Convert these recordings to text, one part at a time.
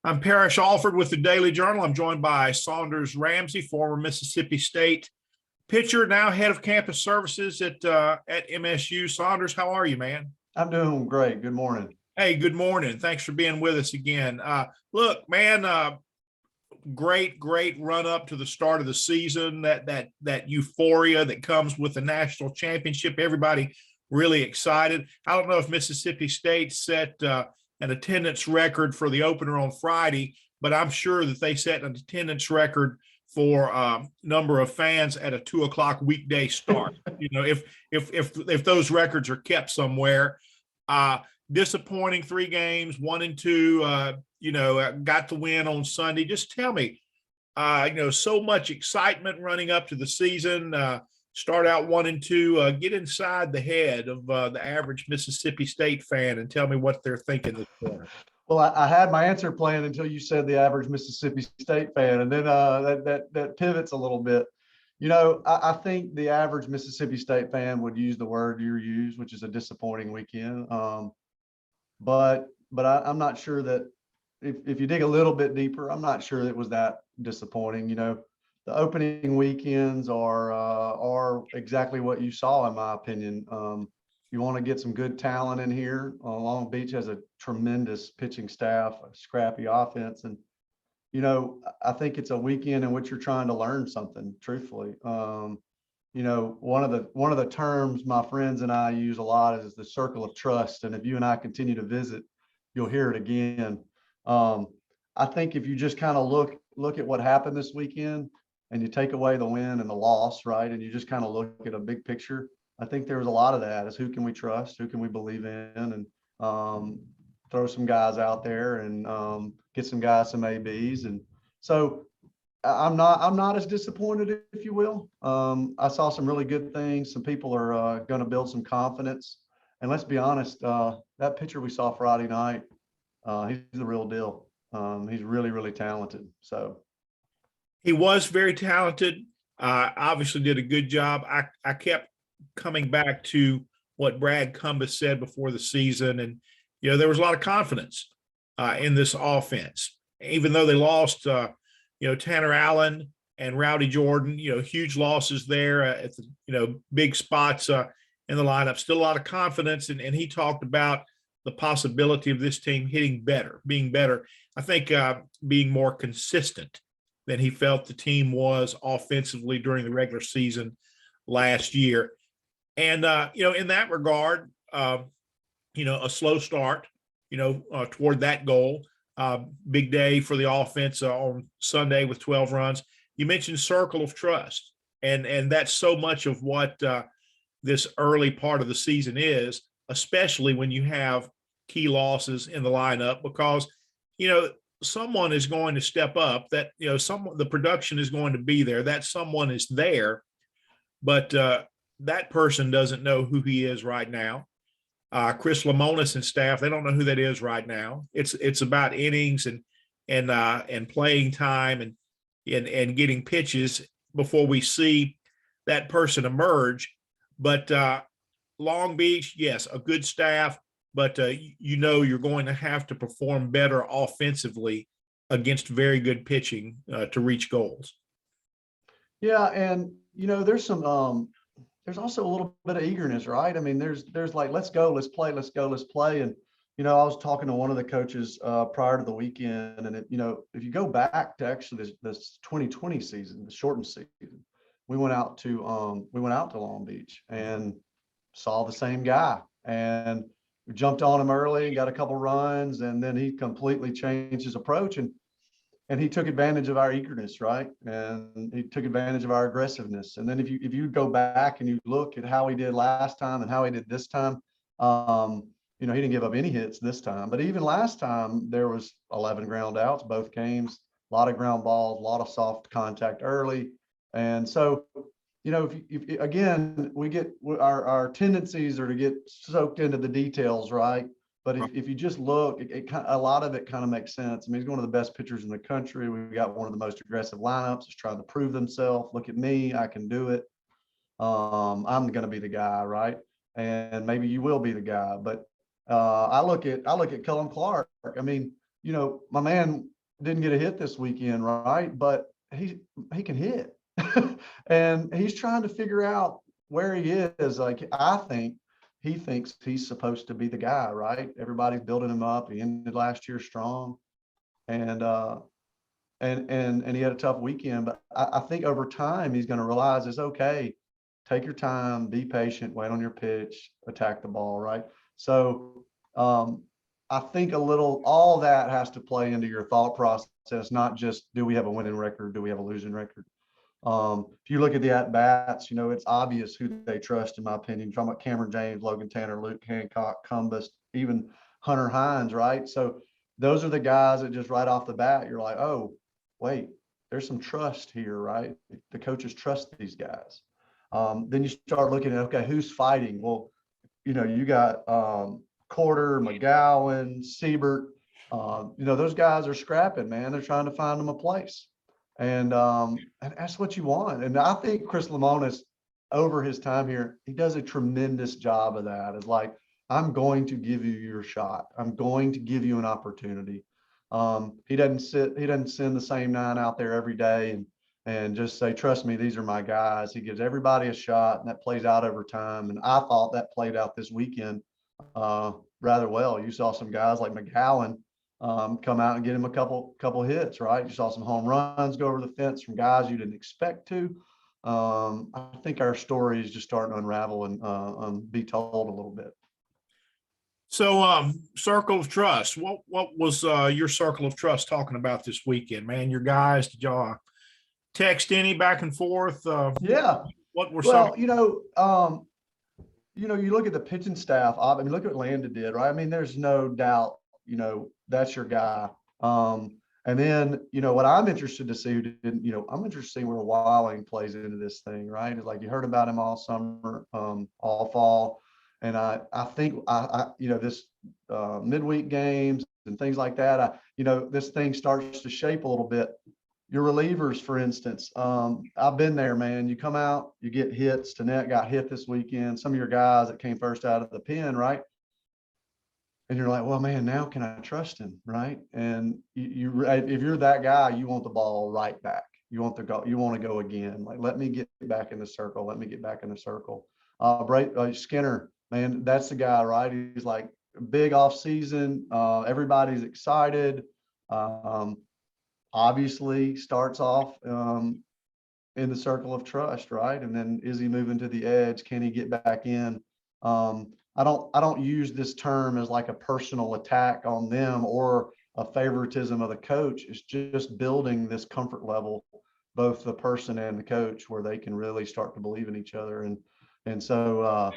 I'm Parrish Alford with the Daily Journal. I'm joined by Saunders Ramsey, former Mississippi State pitcher, now head of campus services at MSU. Saunders, how are you, man? I'm doing great. Good morning. Hey, good morning. Thanks for being with us again. Look, man, great run up to the start of the season. That euphoria that comes with the national championship. Everybody really excited. I don't know if Mississippi State set an attendance record for the opener on Friday, but I'm sure that they set an attendance record for number of fans at a 2:00 weekday start. If those records are kept somewhere. Disappointing 3 games, 1 and 2. Got the win on Sunday. Just tell me, so much excitement running up to the season. Start out 1 and 2. Get inside the head of the average Mississippi State fan and tell me what they're thinking this quarter. Well, I had my answer planned until you said the average Mississippi State fan, and then that pivots a little bit. I think the average Mississippi State fan would use the word you used, which is a disappointing weekend. But I'm not sure that if you dig a little bit deeper, I'm not sure it was that disappointing. The opening weekends are exactly what you saw, in my opinion. You want to get some good talent in here. Long Beach has a tremendous pitching staff, a scrappy offense, and I think it's a weekend in which you're trying to learn something. Truthfully, one of the terms my friends and I use a lot is the circle of trust. And if you and I continue to visit, you'll hear it again. I think if you just kind of look at what happened this weekend and you take away the win and the loss, right, and you just kind of look at a big picture, I think there was a lot of that is who can we trust, who can we believe in, and throw some guys out there and get some guys some ABs. And so I'm not as disappointed, if you will. I saw some really good things. Some people are going to build some confidence. And let's be honest, that pitcher we saw Friday night, he's the real deal. He's really, really talented. So he was very talented. Obviously did a good job. I kept coming back to what Brad Cumbas said before the season. And, there was a lot of confidence in this offense, even though they lost, Tanner Allen and Rowdy Jordan, huge losses there at the, big spots in the lineup. Still a lot of confidence. And he talked about the possibility of this team hitting better, being better. I think being more consistent than he felt the team was offensively during the regular season last year. And, in that regard, a slow start, toward that goal. Big day for the offense on Sunday with 12 runs. You mentioned circle of trust, and that's so much of what this early part of the season is, especially when you have key losses in the lineup, because someone is going to step up. That the production is going to be there. That someone is there, but that person doesn't know who he is right now. Chris Lamonis and staff, they don't know who that is right now. It's about innings and playing time and getting pitches before we see that person emerge. But Long Beach, yes, a good staff, but you're going to have to perform better offensively against very good pitching to reach goals. Yeah, and there's also a little bit of eagerness, right? I mean, there's like, let's go, let's play. And, I was talking to one of the coaches prior to the weekend, and if you go back to actually this 2020 season, the shortened season, we went out to Long Beach and saw the same guy, and we jumped on him early and got a couple runs, and then he completely changed his approach, and he took advantage of our eagerness, right? And he took advantage of our aggressiveness. And then if you go back and you look at how he did last time and how he did this time, he didn't give up any hits this time. But even last time, there was 11 ground outs, both games, a lot of ground balls, a lot of soft contact early. And so, if again, we get our tendencies are to get soaked into the details, right? But if you just look, a lot of it kind of makes sense. I mean, he's one of the best pitchers in the country. We've got one of the most aggressive lineups. He's trying to prove themselves. Look at me, I can do it. I'm going to be the guy, right? And maybe you will be the guy. But I look at Cullen Clark. I mean, my man didn't get a hit this weekend, right? But he can hit. And he's trying to figure out where he is. Like, I think he thinks he's supposed to be the guy, right? Everybody's building him up. He ended last year strong. And and he had a tough weekend. But I think over time he's going to realize it's okay. Take your time, be patient, wait on your pitch, attack the ball, right? So I think all that has to play into your thought process, not just do we have a winning record, do we have a losing record? If you look at the at bats, it's obvious who they trust, in my opinion. You're talking about Cameron James, Logan Tanner, Luke Hancock, Cumbus, even Hunter Hines, right? So those are the guys that just right off the bat, you're like, oh, wait, there's some trust here, right? The coaches trust these guys. Then you start looking at, okay, who's fighting? Well, you got Corder, McGowan, Siebert. Those guys are scrapping, man. They're trying to find them a place. And that's what you want. And I think Chris Lemonis, over his time here, he does a tremendous job of that. It's like, I'm going to give you your shot. I'm going to give you an opportunity. He doesn't send the same 9 out there every day and just say, trust me, these are my guys. He gives everybody a shot, and that plays out over time. And I thought that played out this weekend rather well. You saw some guys like McGowan come out and get him a couple hits, right? You saw some home runs go over the fence from guys you didn't expect to. I think our story is just starting to unravel and be told a little bit. So, circle of trust. What was your circle of trust talking about this weekend, man? Your guys, did y'all text any back and forth? Yeah. What were Well, some? you look at the pitching staff. I mean, look what Landa did, right? I mean, there's no doubt, that's your guy. And then, what I'm interested to see who didn't, I'm interested to see where Wilding plays into this thing, right? It's like you heard about him all summer, all fall. And I think this midweek games and things like that, this thing starts to shape a little bit. Your relievers, for instance, I've been there, man. You come out, you get hits. Tanette got hit this weekend. Some of your guys that came first out of the pen, right? And you're like, well, man, now can I trust him, right? And if you're that guy, you want the ball right back. You want to go again. Like, let me get back in the circle. Let me get back in the circle. Skinner, man, that's the guy, right? He's like big off season. Everybody's excited. Obviously starts off in the circle of trust, right? And then is he moving to the edge? Can he get back in? I don't use this term as like a personal attack on them or a favoritism of the coach. It's just building this comfort level, both the person and the coach, where they can really start to believe in each other. And so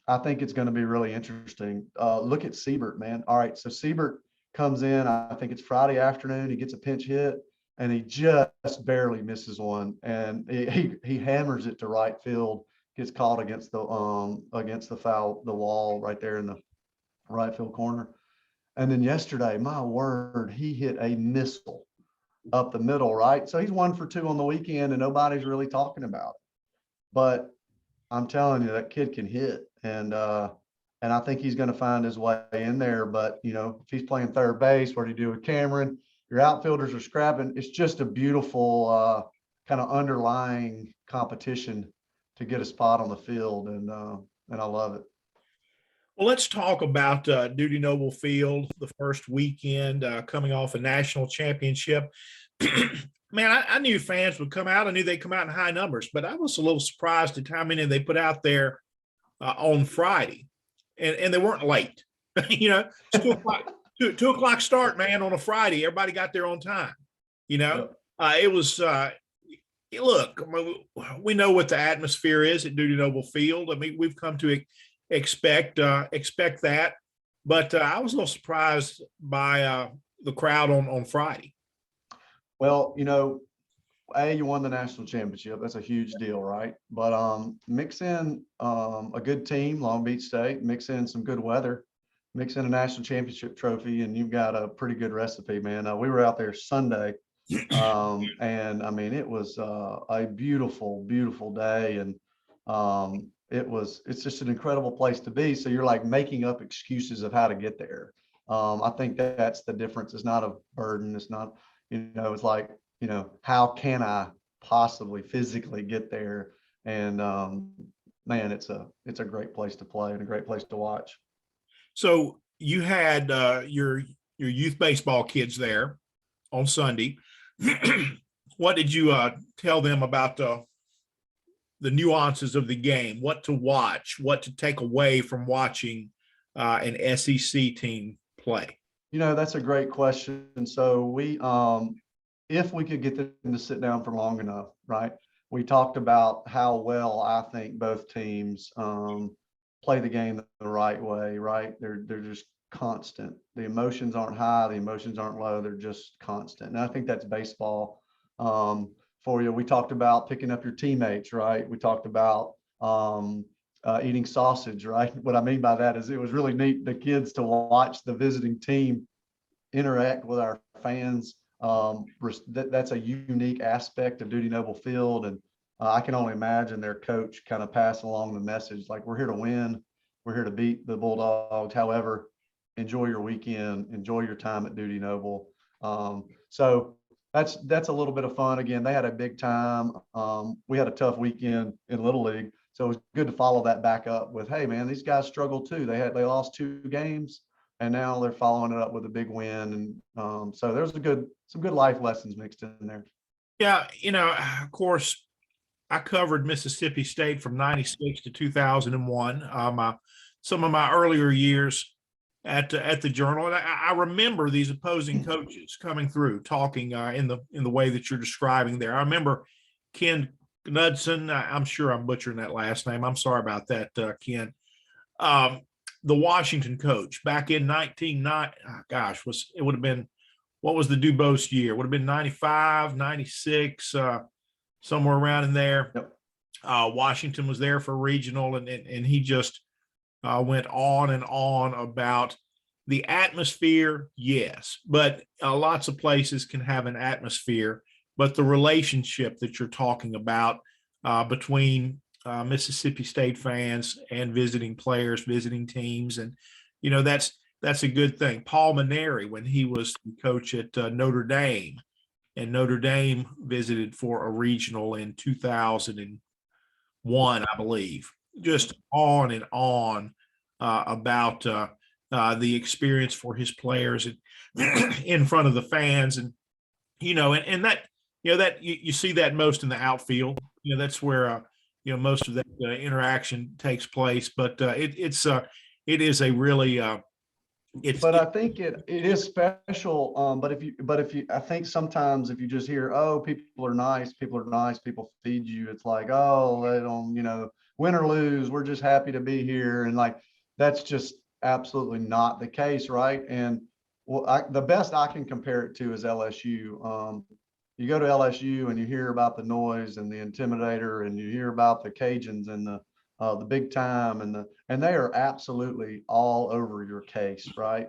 I think it's going to be really interesting. Look at Siebert, man. All right, so Siebert comes in, I think it's Friday afternoon, he gets a pinch hit and he just barely misses one, and he hammers it to right field, gets caught against the wall right there in the right field corner. And then yesterday, my word, he hit a missile up the middle, right? So he's 1 for 2 on the weekend and nobody's really talking about it. But I'm telling you, that kid can hit. And I think he's going to find his way in there. But, if he's playing third base, what do you do with Cameron? Your outfielders are scrapping. It's just a beautiful kind of underlying competition to get a spot on the field. And I love it. Well, let's talk about Duty Noble Field, the first weekend coming off a national championship. Man, I knew fans would come out. I knew they'd come out in high numbers, but I was a little surprised at how many they put out there on Friday. And they weren't late. It's 2 o'clock start, man, on a Friday. Everybody got there on time. Yep. It was look, we know what the atmosphere is at Duty Noble Field. I mean, we've come to expect that, but I was a little surprised by the crowd on Friday. Well, you won the national championship. That's a huge deal, right? But mix in a good team, Long Beach State, mix in some good weather, mix in a national championship trophy, and you've got a pretty good recipe, man. We were out there Sunday, and I mean, it was a beautiful, beautiful day, and it's just an incredible place to be. So you're like making up excuses of how to get there. I think that's the difference. It's not a burden. It's not, It's like, how can I possibly physically get there? And man, it's a great place to play and a great place to watch. So you had your youth baseball kids there on Sunday. What did you tell them about the nuances of the game, what to watch, what to take away from watching an SEC team play? That's a great question. So if we could get them to sit down for long enough, right? We talked about how well I think both teams play the game the right way, right? They're just constant. The emotions aren't high, the emotions aren't low, they're just constant. And I think that's baseball for you. We talked about picking up your teammates, right? We talked about eating sausage, right? What I mean by that is it was really neat the kids to watch the visiting team interact with our fans. That's a unique aspect of Dudy Noble Field, and I can only imagine their coach kind of passing along the message like, we're here to win, we're here to beat the Bulldogs. However, enjoy your weekend, enjoy your time at Dudy Noble. So that's a little bit of fun. Again, they had a big time. We had a tough weekend in Little League, so it was good to follow that back up with, hey man, these guys struggled too. They lost 2 games, and now they're following it up with a big win. And so there's some good life lessons mixed in there. Yeah, of course, I covered Mississippi State from '96 to 2001. Some of my earlier years at the Journal, and I remember these opposing coaches coming through, talking in the way that you're describing there. I remember Ken Knudsen. I'm sure I'm butchering that last name. I'm sorry about that, Ken. The Washington coach back in 1990. Gosh, it would have been, what was the Dubose year? Would have been 95, 96, somewhere around in there. Yep. Washington was there for regional, and he just went on and on about the atmosphere. Yes, but lots of places can have an atmosphere, but the relationship that you're talking about between Mississippi State fans and visiting players, visiting teams, and that's a good thing. Paul Maneri, when he was coach at Notre Dame, and Notre Dame visited for a regional in 2001, I believe. Just on and on about the experience for his players and in front of the fans, and and that that you see that most in the outfield. That's where most of that interaction takes place. But it is a really but I think it is special. But if you, I think sometimes if you just hear, oh, people are nice, people feed you, it's like, oh, they don't, win or lose, we're just happy to be here. And like, that's just absolutely not the case, right? And the best I can compare it to is LSU. You go to LSU and you hear about the noise and the intimidator, and you hear about the Cajuns and the big time, and they are absolutely all over your case, right?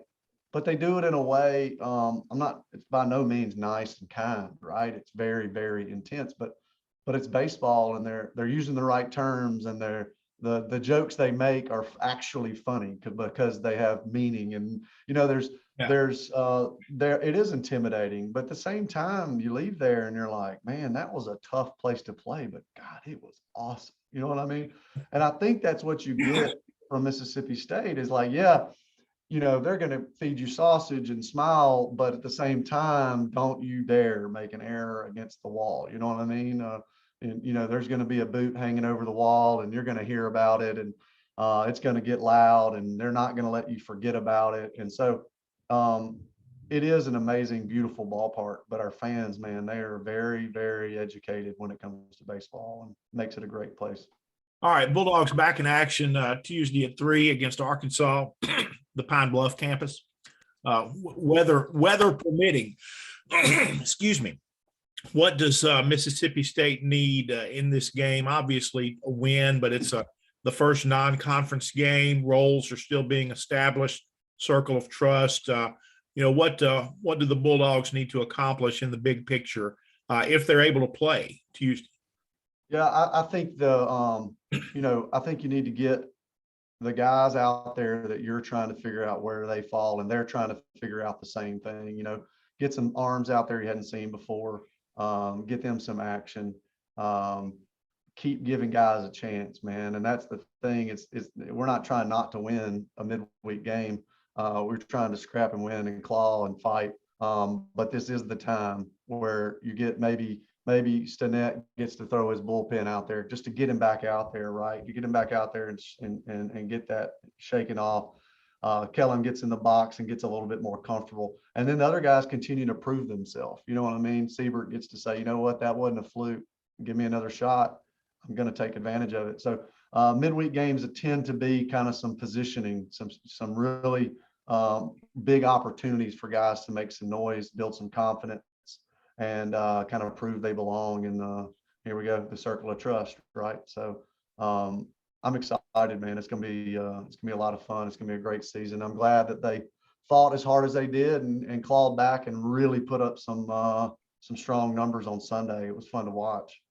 But they do it in a way, it's by no means nice and kind, right? It's very, very intense, but it's baseball, and they're using the right terms, and the jokes they make are actually funny because they have meaning. And it is intimidating, but at the same time you leave there and you're like, man, that was a tough place to play, but God, it was awesome. You know what I mean? And I think that's what you get from Mississippi State is like, yeah, they're going to feed you sausage and smile, but at the same time, don't you dare make an error against the wall. You know what I mean? And there's going to be a boot hanging over the wall, and you're going to hear about it, and it's going to get loud, and they're not going to let you forget about it. And so it is an amazing, beautiful ballpark, but our fans, man, they are very, very educated when it comes to baseball, and makes it a great place. All right, Bulldogs back in action Tuesday at 3 against Arkansas, the Pine Bluff campus. Weather permitting. Excuse me. What does Mississippi State need in this game? Obviously a win, but it's the first non-conference game. Roles are still being established. Circle of trust. What do the Bulldogs need to accomplish in the big picture if they're able to play Tuesday? Yeah, I think I think you need to get the guys out there that you're trying to figure out where they fall, and they're trying to figure out the same thing. get some arms out there you hadn't seen before, get them some action, keep giving guys a chance, man. And that's the thing. It's we're not trying not to win a midweek game. We're trying to scrap and win and claw and fight. But this is the time where you get maybe Stinnett gets to throw his bullpen out there just to get him back out there, right? You get him back out there and get that shaken off. Kellen gets in the box and gets a little bit more comfortable. And then the other guys continue to prove themselves. You know what I mean? Siebert gets to say, you know what, that wasn't a fluke. Give me another shot. I'm going to take advantage of it. So midweek games tend to be kind of some positioning, some really big opportunities for guys to make some noise, build some confidence, and kind of prove they belong. And here we go, the circle of trust, right? So I'm excited, man. It's gonna be a lot of fun. It's gonna be a great season. I'm glad that they fought as hard as they did and clawed back and really put up some strong numbers on Sunday. It was fun to watch.